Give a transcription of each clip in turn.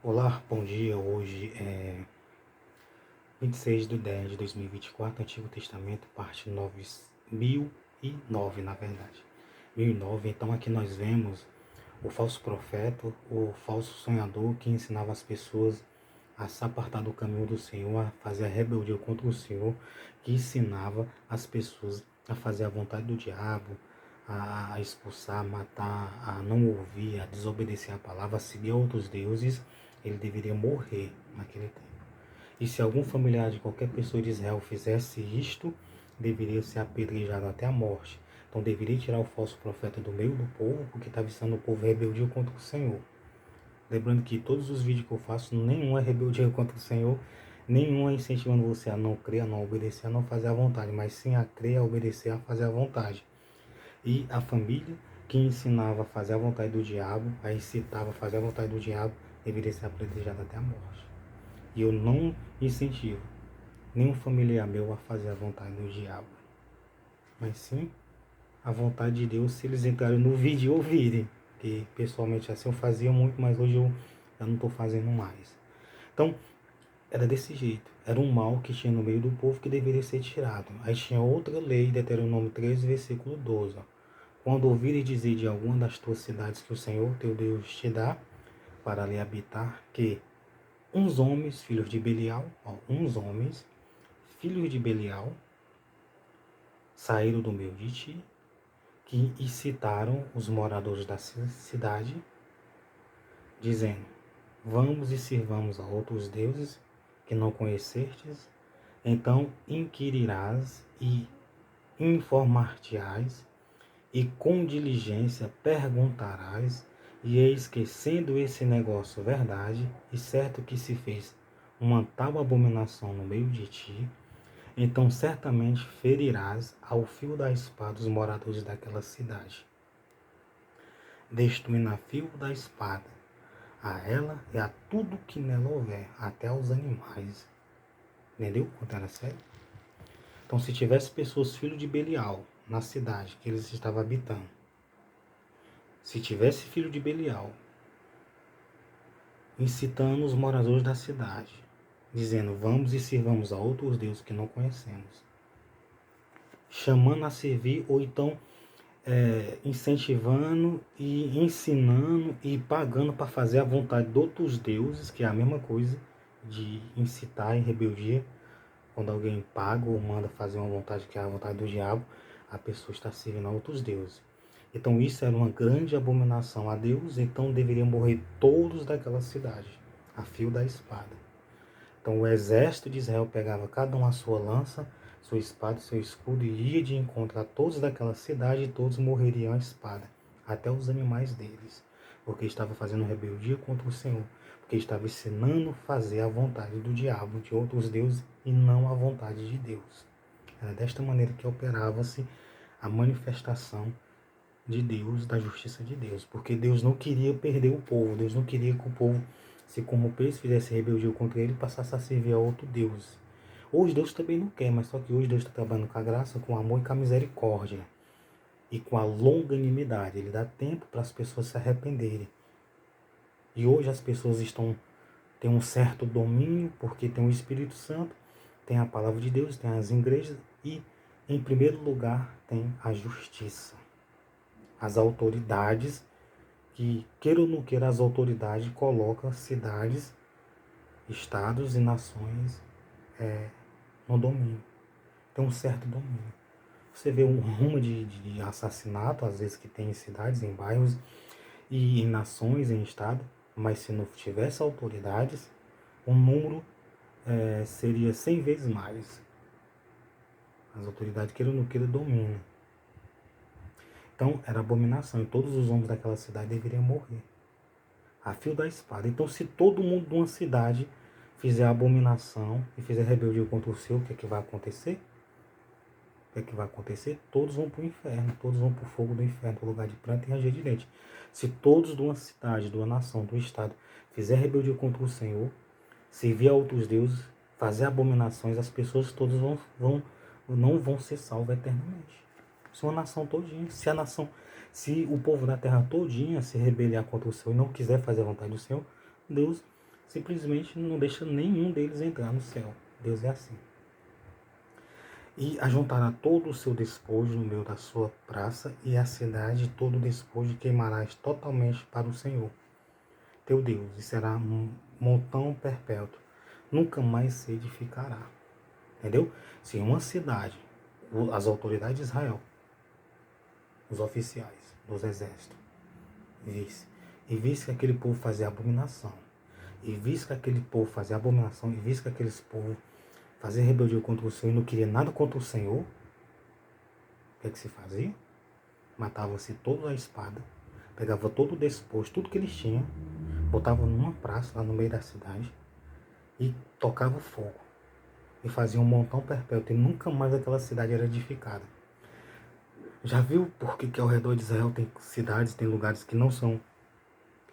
Olá, bom dia. Hoje é 26/10/2024, Antigo Testamento, parte 1009, na verdade. 1009. Então aqui nós vemos o falso profeta, o falso sonhador que ensinava as pessoas a se apartar do caminho do Senhor, a fazer a rebeldia contra o Senhor, que ensinava as pessoas a fazer a vontade do diabo, a expulsar, a matar, a não ouvir, a desobedecer a palavra, a seguir outros deuses. Ele deveria morrer naquele tempo. E se algum familiar de qualquer pessoa de Israel fizesse isto, deveria ser apedrejado até a morte. Então deveria tirar o falso profeta do meio do povo, porque estava ensinando o povo rebeldia contra o Senhor. Lembrando que todos os vídeos que eu faço, nenhum é rebeldia contra o Senhor, nenhum é incentivando você a não crer, a não obedecer, a não fazer a vontade, mas sim a crer, a obedecer, a fazer a vontade. E a família que ensinava a fazer a vontade do diabo, a incitava a fazer a vontade do diabo, deveria ser apedrejada até a morte. E eu não incentivo nenhum familiar meu a fazer a vontade do diabo, mas sim a vontade de Deus se eles entrarem no vídeo e ouvirem. Que pessoalmente assim eu fazia muito, mas hoje eu não estou fazendo mais. Então, era desse jeito. Era um mal que tinha no meio do povo que deveria ser tirado. Aí tinha outra lei, Deuteronômio 13, versículo 12. Ó. Quando ouvires dizer de alguma das tuas cidades que o Senhor teu Deus te dá para ali habitar, que uns homens, filhos de Belial, uns homens, filhos de Belial, saíram do meio de ti, que incitaram os moradores da cidade, dizendo: vamos e sirvamos a outros deuses que não conhecestes. Então inquirirás e informar-te-ás, e com diligência perguntarás, e eis que, sendo esse negócio verdade, e certo que se fez uma tal abominação no meio de ti, então certamente ferirás ao fio da espada os moradores daquela cidade, destruindo a fio da espada a ela e a tudo que nela houver, até aos animais. Entendeu quanto era sério? Então, se tivesse pessoas, filho de Belial, na cidade que eles estavam habitando, se tivesse filho de Belial, incitando os moradores da cidade, dizendo: vamos e sirvamos a outros deuses que não conhecemos, chamando a servir, ou então incentivando e ensinando e pagando para fazer a vontade de outros deuses, que é a mesma coisa de incitar em rebeldia. Quando alguém paga ou manda fazer uma vontade que é a vontade do diabo, a pessoa está servindo a outros deuses. Então isso era uma grande abominação a Deus, então deveriam morrer todos daquela cidade, a fio da espada. Então o exército de Israel pegava cada um a sua lança, sua espada, seu escudo, e ia de encontro a todos daquela cidade, e todos morreriam à espada, até os animais deles, porque estava fazendo rebeldia contra o Senhor, porque estava ensinando a fazer a vontade do diabo, de outros deuses, e não a vontade de Deus. Era desta maneira que operava-se a manifestação de Deus, da justiça de Deus, porque Deus não queria perder o povo, Deus não queria que o povo se corrompesse, fizesse rebeldia contra ele e passasse a servir a outro Deus. Hoje Deus também não quer, mas só que hoje Deus está trabalhando com a graça, com o amor e com a misericórdia e com a longanimidade. Ele dá tempo para as pessoas se arrependerem. E hoje as pessoas têm um certo domínio, porque tem o Espírito Santo, tem a palavra de Deus, tem as igrejas e, em primeiro lugar, tem a justiça. As autoridades, que queira ou não queira, as autoridades colocam cidades, estados e nações no domínio. Tem um certo domínio. Você vê um rumo de assassinato, às vezes que tem em cidades, em bairros e em nações, em estado, mas se não tivesse autoridades, o número seria 100 vezes mais. As autoridades, queira ou não queira, dominam. Então, era abominação, e todos os homens daquela cidade deveriam morrer a fio da espada. Então, se todo mundo de uma cidade fizer abominação e fizer rebeldia contra o seu, o que é que vai acontecer? O que é que vai acontecer? Todos vão para o inferno, todos vão para o fogo do inferno, para o lugar de pranto e ranger de dente. Se todos de uma cidade, de uma nação, do estado, fizer rebeldia contra o Senhor, servir a outros deuses, fazer abominações, as pessoas todas não vão ser salvas eternamente. Se uma nação todinha, se o povo da terra todinha se rebeliar contra o Senhor e não quiser fazer a vontade do Senhor, Deus simplesmente não deixa nenhum deles entrar no céu. Deus é assim. E ajuntará todo o seu despojo no meio da sua praça, e a cidade todo o despojo queimarás totalmente para o Senhor teu Deus, e será um montão perpétuo, nunca mais se edificará. Entendeu? Se uma cidade, as autoridades de Israel, os oficiais dos exércitos, visse que aquele povo fazia abominação, e visse que aquele povo fazia abominação, e visse que aqueles povos fazia rebeldia contra o Senhor e não queria nada contra o Senhor, o que é que se fazia? Matava-se todos à espada, pegava todo o despojo, tudo que eles tinham, botava numa praça lá no meio da cidade e tocava fogo. E fazia um montão perpétuo e nunca mais aquela cidade era edificada. Já viu por que ao redor de Israel tem cidades, tem lugares que não são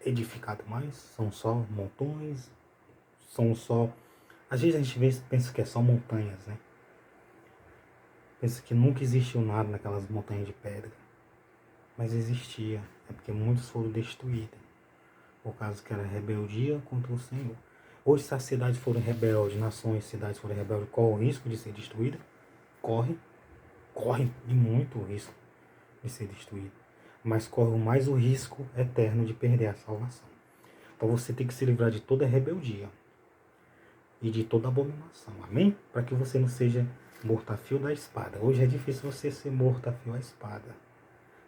edificados mais? São só montões, são só... Às vezes a gente pensa que é só montanhas, né? Pensa que nunca existiu nada naquelas montanhas de pedra. Mas existia, é porque muitos foram destruídos, por causa que era rebeldia contra o Senhor. Hoje, se as cidades forem rebeldes, nações, cidades forem rebeldes, qual o risco de ser destruída? Corre de muito risco de ser destruído. Mas corre mais o risco eterno de perder a salvação. Então você tem que se livrar de toda rebeldia e de toda abominação, amém? Para que você não seja morto a fio da espada. Hoje é difícil você ser morto a fio da espada.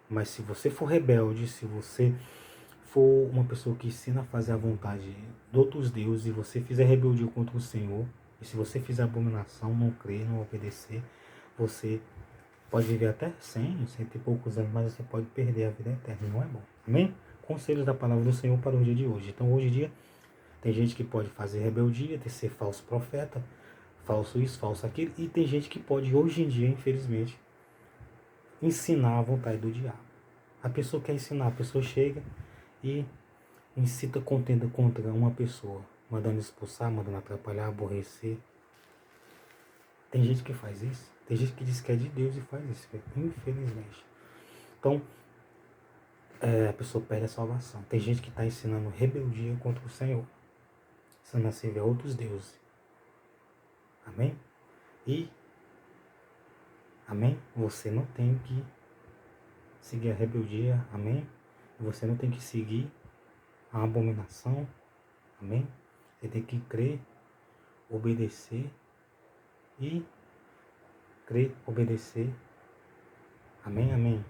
Mas se você for rebelde, se você for uma pessoa que ensina a fazer a vontade de outros deuses, e você fizer rebeldia contra o Senhor, e se você fizer abominação, não crer, não obedecer, você pode viver até 100 e poucos anos, mas você pode perder a vida eterna, não é bom. Amém? Conselhos da palavra do Senhor para o dia de hoje. Então, hoje em dia, tem gente que pode fazer rebeldia, de ser falso profeta, falso isso, falso aquilo, e tem gente que pode, hoje em dia, infelizmente, ensinar a vontade do diabo. A pessoa quer ensinar, a pessoa chega e incita contenda contra uma pessoa, mandando expulsar, mandando atrapalhar, aborrecer. Tem gente que faz isso. Tem gente que diz que é de Deus e faz isso, infelizmente. Então, a pessoa perde a salvação. Tem gente que está ensinando rebeldia contra o Senhor, ensinando a servir a outros deuses. Amém? E, amém? Você não tem que seguir a rebeldia, amém? Você não tem que seguir a abominação, amém? Você tem que crer, obedecer e crer, obedecer, amém, amém?